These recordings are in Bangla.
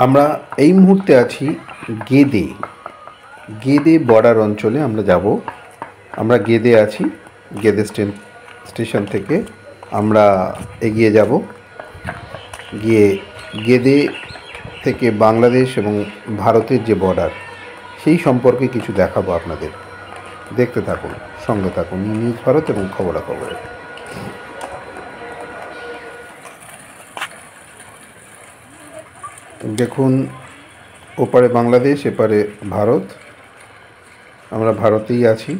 আমরা এই মুহূর্তে আছি গেদে। গেদে বর্ডার অঞ্চলে আমরা যাব। আমরা গেদে আছি। গেদে স্টেশন থেকে আমরা এগিয়ে যাব, গিয়ে গেদে থেকে বাংলাদেশ এবং ভারতের যে বর্ডার সেই সম্পর্কে কিছু দেখাবো আপনাদের। দেখতে থাকুন, সঙ্গে থাকুন নিউজ ভারত এবং খবরাখবর। দেখুন, ওপারে বাংলাদেশ, এপারে ভারত। আমরা ভারতেই আছি।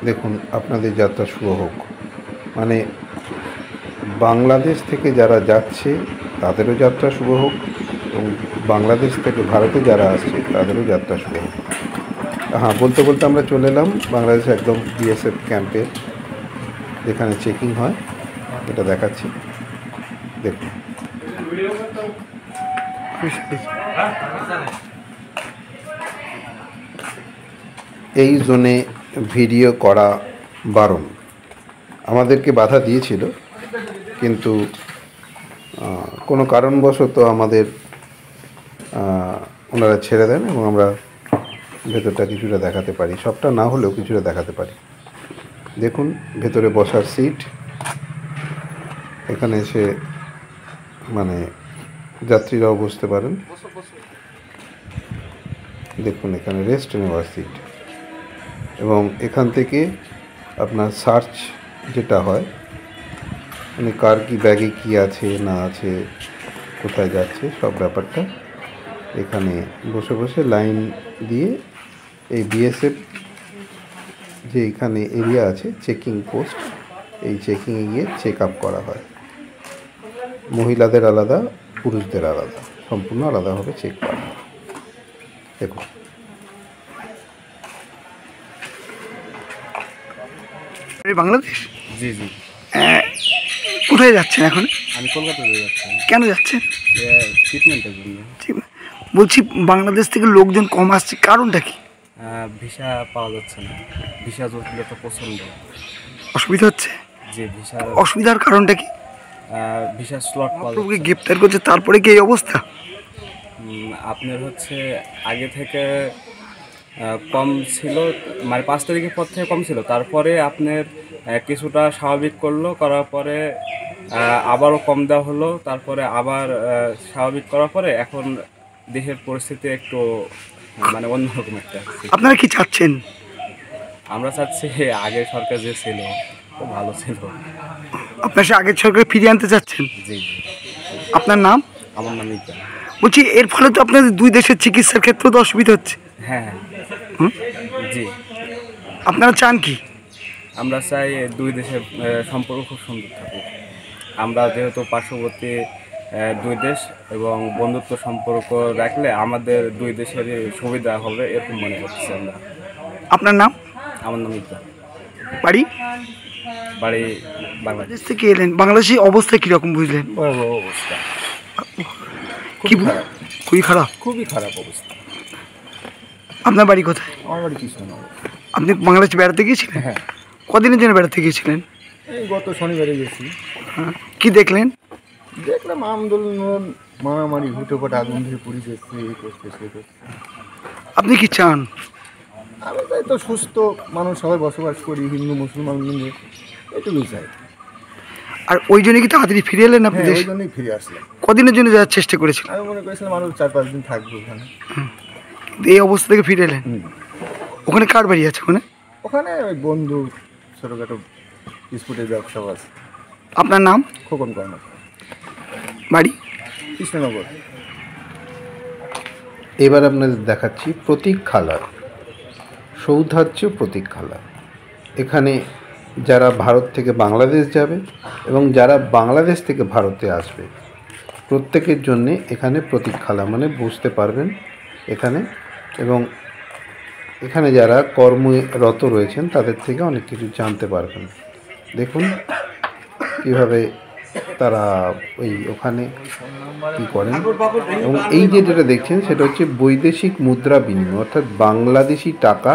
দেখুন, আপনাদের যাত্রা শুভ হোক। মানে বাংলাদেশ থেকে যারা যাচ্ছে তাদেরও যাত্রা শুভ হোক এবং বাংলাদেশ থেকে ভারতে যারা আসছে তাদেরও যাত্রা শুভ হোক। হ্যাঁ, বলতে বলতে আমরা চলে এলাম বাংলাদেশে একদম বিএসএফ ক্যাম্পে, যেখানে চেকিং হয়। এটা দেখাচ্ছি, দেখুন। এই জোনে ভিডিও করা বারণ। আমাদেরকে বাধা দিয়েছিল, কিন্তু কোনো কারণবশত আমাদের ওনারা ছেড়ে দেন এবং আমরা ভেতরটা কিছুটা দেখাতে পারি। সবটা না হলেও কিছুটা দেখাতে পারি। দেখুন, ভেতরে বসার সিট। এখানে এসে মানে যাত্রীরাও বসতে পারেন। দেখুন, এখানে রেস্ট নেওয়ার সিট এবং এখান থেকে আপনার সার্চ যেটা হয়, মানে কার কি ব্যাগে কি আছে না আছে, কোথায় যাচ্ছে, সব ব্যাপারটা এখানে বসে বসে লাইন দিয়ে এই বিএসএফ যে এখানে এরিয়া আছে চেকিং পোস্ট, এই চেকিংয়ে গিয়ে চেক আপ করা হয়। মহিলাদের আলাদা, পুরুষদের আলাদা, সম্পূর্ণ আলাদাভাবে চেক করা হয়। দেখুন, বাংলাদেশ। জি জি। কোথায় যাচ্ছেন এখন? আমি কলকাতাতে যাচ্ছি। কেন যাচ্ছেন? ট্রিটমেন্টের জন্য। বলছি, বাংলাদেশ থেকে লোকজন কম আসছে, কারণটা কি? ভিসা পাওয়া যাচ্ছে না। ভিসা জটিলতা প্রচণ্ড অসুবিধা হচ্ছে। যে ভিসা অসুবিধার কারণটা কি? ভিসা স্লট পাওয়া প্রভুকে যাচ্ছে না। গ্রেপ্তার করছে, তারপরে কি এই অবস্থা? আপনার হচ্ছে আগে থেকে কম ছিল, মানে 5 তারিখের পর থেকে কম ছিল। তারপরে আপনার কিছুটা স্বাভাবিক করলো, করার পরে আবারও কম দেওয়া হলো। তারপরে আবার স্বাভাবিক করার পরে এখন দেশের পরিস্থিতি একটু মানে অন্যরকম একটা। আপনারা কি চাচ্ছেন? আমরা চাচ্ছি আগের সরকার যে ছিল খুব ভালো ছিল। আপনার সে আগের সরকার ফিরিয়ে আনতে চাচ্ছেন? জি জি। আপনার নাম? আমার নাম ইকবাল। বলছি, এর ফলে তো আপনাদের দুই দেশের চিকিৎসার ক্ষেত্রেও তো অসুবিধা হচ্ছে। হ্যাঁ জি। আপনারা চান কি? আমরা চাই দুই দেশের সম্পর্ক খুব সুন্দর থাকুক। আমরা যেহেতু পার্শ্ববর্তী দুই দেশ এবং বন্ধুত্ব সম্পর্ক রাখলে আমাদের দুই দেশেরই সুবিধা হবে, এরকম মনে করছি আমরা। আপনার নাম? আমার নাম ইকবাল। বাড়ি? বাড়ি বাংলাদেশ। দেশ থেকে এলেন, বাংলাদেশের অবস্থা কীরকম বুঝলেন? ভয়াবহ অবস্থা, কি খুবই খারাপ? খুবই খারাপ অবস্থা। আপনার বাড়ি কোথায়? আমার বাড়ি কৃষ্ণনগর। আপনি বাংলাদেশ বেড়াতে গিয়েছিলেন? হ্যাঁ। কদিনের জন্য বেড়াতে গিয়েছিলেন? এই গত শনিবারে গেছি। হ্যাঁ, কি দেখলেন? দেখলাম আন্দোলন, মারামারি, হুটোপাটা, আগুন ধরে পুড়ি যাচ্ছে, এই করছে সে করছে। আপনি কি চান? আমি চাই তো সুস্থ মানুষ সবাই বসবাস করি, হিন্দু মুসলমান মিলে, এটুকুই চাই। আর ওই জন্য কি তাড়াতাড়ি ফিরে এলেন আপনি হ্যাঁ, দেশে? ওই জন্যই ফিরে আসলাম। কদিনের জন্য যাওয়ার চেষ্টা করেছিলেন? আমি মনে করেছিলাম আরও 4-5 দিন থাকবো ওখানে। এই অবস্থা থেকে ফিরে এলেন। ওখানে কার বাড়ি আছে? ওখানে ওই বন্ধু ছোটোখাটো বিস্কুটের ব্যবসা আছে। আপনার নাম? খোকন কর্মকার। বাড়ি? কৃষ্ণনগর। এবার আপনাদের দেখাচ্ছি প্রতীক্ষালয়, সৌধার্য প্রতীক্ষালয়। এখানে যারা ভারত থেকে বাংলাদেশ যাবে এবং যারা বাংলাদেশ থেকে ভারতে আসবে প্রত্যেকের জন্যে এখানে প্রতীক্ষালয়, মানে বুঝতে পারবেন এখানে। এবং এখানে যারা কর্মরত রয়েছেন তাদের থেকে অনেক কিছু জানতে পারবেন। দেখুন কীভাবে তারা ওখানে কী করেন। এবং এই যেটা দেখছেন সেটা হচ্ছে বৈদেশিক মুদ্রা বিনিময়, অর্থাৎ বাংলাদেশি টাকা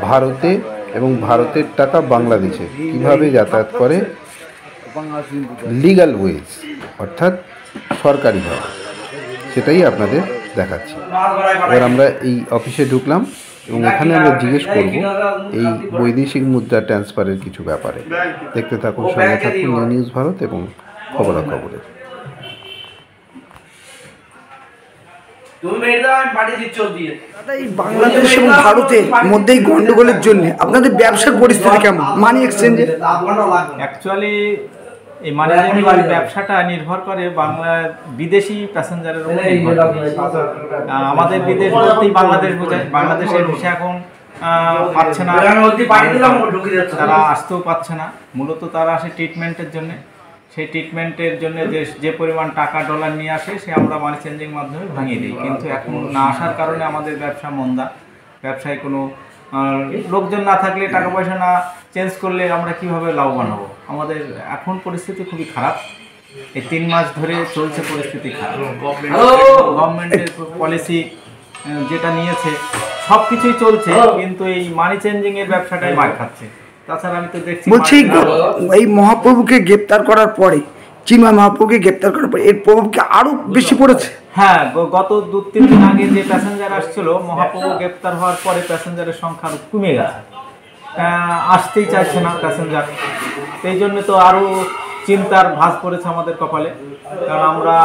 ভারতে এবং ভারতের টাকা বাংলাদেশে কীভাবে যাতায়াত করে লিগ্যাল ওয়েজ, অর্থাৎ সরকারিভাবে, সেটাই আপনাদের দেখাচ্ছি। এবার আমরা এই অফিসে ঢুকলাম এবং এখানে আমরা জিজ্ঞেস করব এই বৈদেশিক মুদ্রা ট্রান্সফারের কিছু ব্যাপারে। দেখতে থাকুন, সঙ্গে থাকুন নিউজ ভারত এবং খবরাখবরে। দাদা, এই বাংলাদেশ এবং ভারতের মধ্যে এই গন্ডগোলের জন্য আপনাদের ব্যবসার পরিস্থিতি কেমন? মানি এক্সচেঞ্জে অ্যাকচুয়ালি এই মানি চেঞ্জিং ব্যবসাটা নির্ভর করে বিদেশি প্যাসেঞ্জারের উপর নির্ভর করে। আমাদের বিদেশ বলতেই বাংলাদেশ বোঝায়। বাংলাদেশের ভিসা এখন পাচ্ছে না, তারা আসতেও পাচ্ছে না। মূলত তারা আসে ট্রিটমেন্টের জন্য। সেই ট্রিটমেন্টের জন্য যে পরিমাণ টাকা ডলার নিয়ে আসে সে আমরা মানি চেঞ্জিং মাধ্যমে ভাঙিয়ে দিই। কিন্তু এখন না আসার কারণে আমাদের ব্যবসা মন্দা। ব্যবসায় কোনো লোকজন না থাকলে, টাকা পয়সা না চেঞ্জ করলে আমরা কিভাবে লাভবান হব? আমাদের এখন পরিস্থিতি খুবই খারাপ। এই 3 মাস ধরে চলছে পরিস্থিতি খারাপ। গভর্নমেন্টের পলিসি যেটা নিয়েছে সব কিছুই চলছে, কিন্তু এই মানি চেঞ্জিং এর ব্যবসাটাই মার খাচ্ছে। তাছাড়া আমি তো দেখছি, বলছি এই মহাপ্রভুকে গ্রেপ্তার করার পরে, চিন্ময় মহাপ্রভুকে গ্রেপ্তার করার পরে এর প্রভাব কি আরো বেশি পড়েছে? হ্যাঁ, গত 2-3 দিন আগে যে প্যাসেঞ্জার আসছিল, মহাপ্রভু গ্রেপ্তার হওয়ার পরে প্যাসেঞ্জারের সংখ্যা আরো কমে গেছে। আসতেই চাইছে না প্যাসেঞ্জার। এই জন্য তো আরো চিন্তার ভাঁজ পড়েছে আমাদের কপালে। কারণ আমরা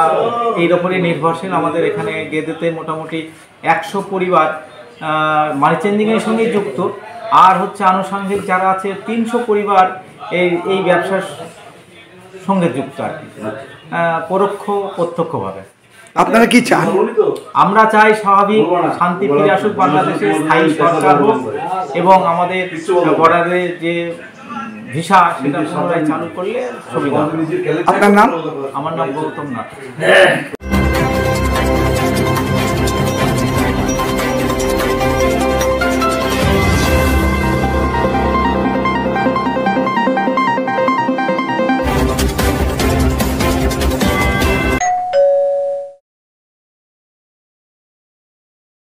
এই ওপরে নির্ভরশীল। আমাদের এখানে গেদেতে মোটামুটি 100 পরিবার মানি চেঞ্জিংয়ের সঙ্গে যুক্ত। আর হচ্ছে আনুষঙ্গিক যারা আছে 300 পরিবার এই ব্যবসার সঙ্গে যুক্ত আর কি, পরোক্ষ প্রত্যক্ষভাবে। আপনারা কি চান? আমরা চাই স্বাভাবিক শান্তি ফিরে আসুক বাংলাদেশে, স্থায়ী সরকার হোক এবং আমাদের বর্ডারে যে ভিসা সেটা পুনরায় চালু করলে সুবিধা। আপনার নাম? আমার নাম গৌতম নাথ।